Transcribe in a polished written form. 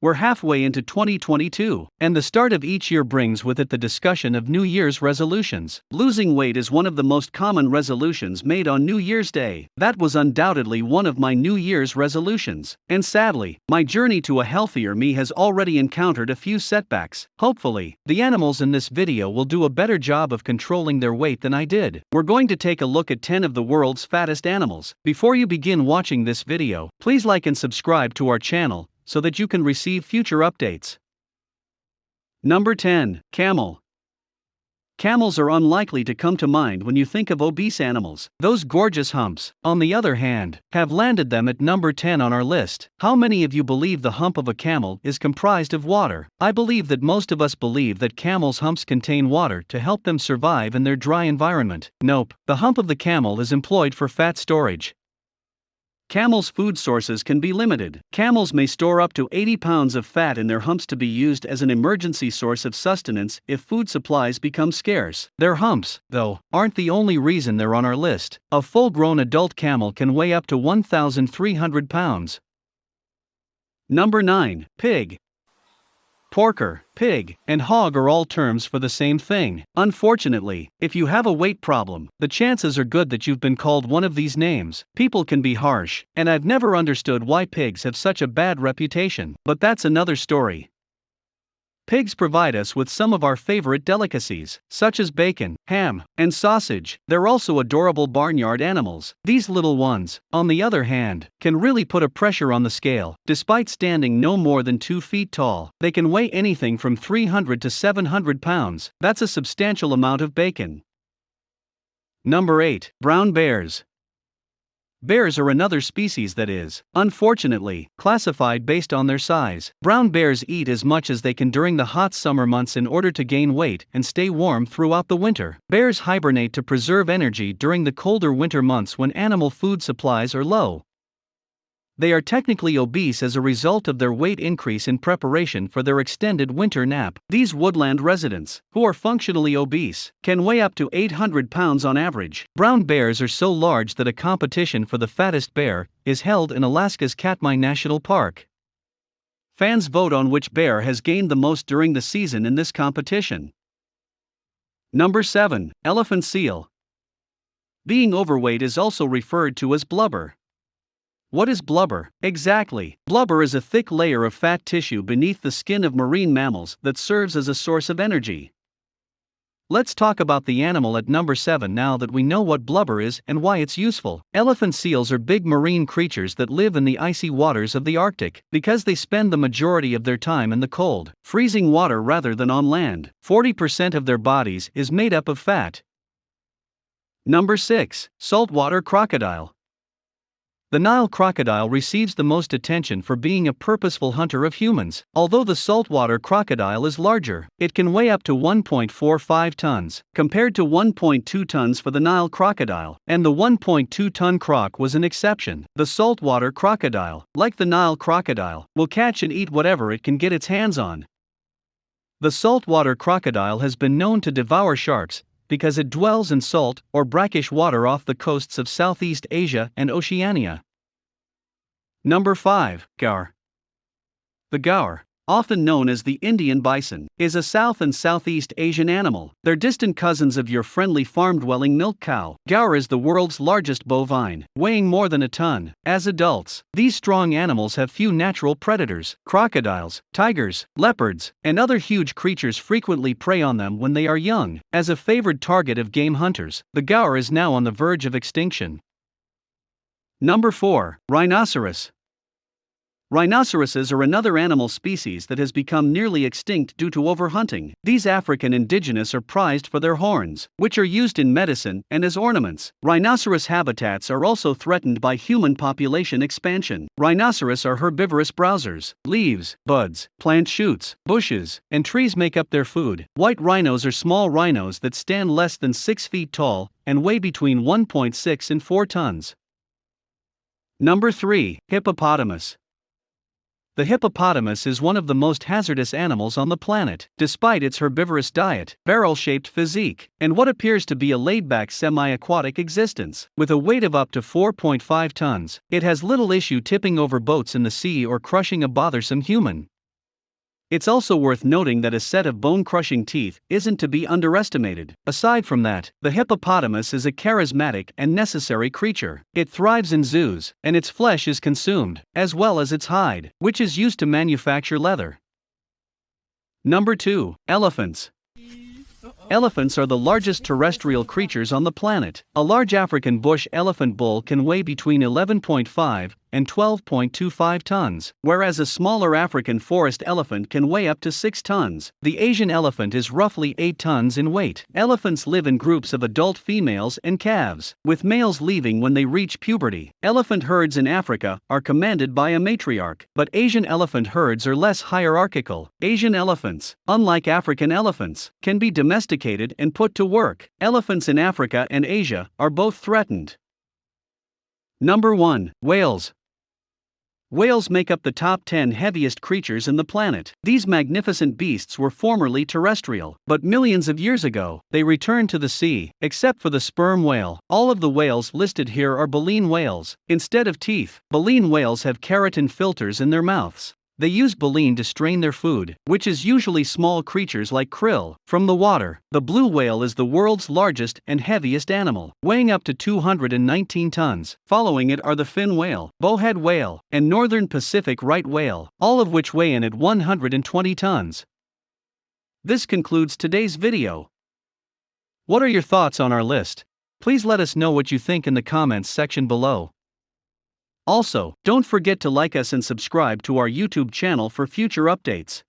We're halfway into 2022, and the start of each year brings with it the discussion of New Year's resolutions. Losing weight is one of the most common resolutions made on New Year's Day. That was undoubtedly one of my New Year's resolutions, and sadly, my journey to a healthier me has already encountered a few setbacks. Hopefully, the animals in this video will do a better job of controlling their weight than I did. We're going to take a look at 10 of the world's fattest animals. Before you begin watching this video, please like and subscribe to our channel so that you can receive future updates. Number 10. Camel. Camels are unlikely to come to mind when you think of obese animals. Those gorgeous humps, on the other hand, have landed them at number 10 on our list. How many of you believe the hump of a camel is comprised of water? I believe that most of us believe that camels' humps contain water to help them survive in their dry environment. Nope, the hump of the camel is employed for fat storage. Camels' food sources can be limited. Camels may store up to 80 pounds of fat in their humps to be used as an emergency source of sustenance if food supplies become scarce. Their humps, though, aren't the only reason they're on our list. A full-grown adult camel can weigh up to 1,300 pounds. Number 9. Pig. Porker, pig, and hog are all terms for the same thing. Unfortunately, if you have a weight problem, the chances are good that you've been called one of these names. People can be harsh, and I've never understood why pigs have such a bad reputation, but that's another story. Pigs provide us with some of our favorite delicacies, such as bacon, ham, and sausage. They're also adorable barnyard animals. These little ones, on the other hand, can really put a pressure on the scale. Despite standing no more than 2 feet tall, they can weigh anything from 300 to 700 pounds. That's a substantial amount of bacon. Number 8. Brown bears. Bears are another species that is, unfortunately, classified based on their size. Brown bears eat as much as they can during the hot summer months in order to gain weight and stay warm throughout the winter. Bears hibernate to preserve energy during the colder winter months when animal food supplies are low. They are technically obese as a result of their weight increase in preparation for their extended winter nap. These woodland residents, who are functionally obese, can weigh up to 800 pounds on average. Brown bears are so large that a competition for the fattest bear is held in Alaska's Katmai National Park. Fans vote on which bear has gained the most during the season in this competition. Number 7. Elephant seal. Being overweight is also referred to as blubber. What is blubber? Exactly. Blubber is a thick layer of fat tissue beneath the skin of marine mammals that serves as a source of energy. Let's talk about the animal at number 7 now that we know what blubber is and why it's useful. Elephant seals are big marine creatures that live in the icy waters of the Arctic. Because they spend the majority of their time in the cold, freezing water rather than on land, 40% of their bodies is made up of fat. Number 6. Saltwater crocodile. The Nile crocodile receives the most attention for being a purposeful hunter of humans. Although the saltwater crocodile is larger, it can weigh up to 1.45 tons, compared to 1.2 tons for the Nile crocodile, and the 1.2-ton croc was an exception. The saltwater crocodile, like the Nile crocodile, will catch and eat whatever it can get its hands on. The saltwater crocodile has been known to devour sharks, because it dwells in salt or brackish water off the coasts of Southeast Asia and Oceania. Number 5. Gaur. The gaur, often known as the Indian bison, is a South and Southeast Asian animal. They're distant cousins of your friendly farm-dwelling milk cow. Gaur is the world's largest bovine, weighing more than a ton. As adults, these strong animals have few natural predators. Crocodiles, tigers, leopards, and other huge creatures frequently prey on them when they are young. As a favored target of game hunters, the gaur is now on the verge of extinction. Number 4. Rhinoceros. Rhinoceroses are another animal species that has become nearly extinct due to overhunting. These African indigenous are prized for their horns, which are used in medicine and as ornaments. Rhinoceros habitats are also threatened by human population expansion. Rhinoceros are herbivorous browsers. Leaves, buds, plant shoots, bushes, and trees make up their food. White rhinos are small rhinos that stand less than 6 feet tall and weigh between 1.6 and 4 tons. Number 3. Hippopotamus. The hippopotamus is one of the most hazardous animals on the planet, despite its herbivorous diet, barrel-shaped physique, and what appears to be a laid-back semi-aquatic existence. With a weight of up to 4.5 tons, it has little issue tipping over boats in the sea or crushing a bothersome human. It's also worth noting that a set of bone-crushing teeth isn't to be underestimated. Aside from that, the hippopotamus is a charismatic and necessary creature. It thrives in zoos, and its flesh is consumed, as well as its hide, which is used to manufacture leather. Number 2. Elephants. Elephants are the largest terrestrial creatures on the planet. A large African bush elephant bull can weigh between 11.5 and 12.25 tons, whereas a smaller African forest elephant can weigh up to 6 tons. The Asian elephant is roughly 8 tons in weight. Elephants live in groups of adult females and calves, with males leaving when they reach puberty. Elephant herds in Africa are commanded by a matriarch, but Asian elephant herds are less hierarchical. Asian elephants, unlike African elephants, can be domesticated and put to work. Elephants in Africa and Asia are both threatened. Number 1. Whales. Whales make up the top 10 heaviest creatures in the planet. These magnificent beasts were formerly terrestrial, but millions of years ago, they returned to the sea, except for the sperm whale. All of the whales listed here are baleen whales. Instead of teeth, baleen whales have keratin filters in their mouths. They use baleen to strain their food, which is usually small creatures like krill, from the water. The blue whale is the world's largest and heaviest animal, weighing up to 219 tons. Following it are the fin whale, bowhead whale, and northern Pacific right whale, all of which weigh in at 120 tons. This concludes today's video. What are your thoughts on our list? Please let us know what you think in the comments section below. Also, don't forget to like us and subscribe to our YouTube channel for future updates.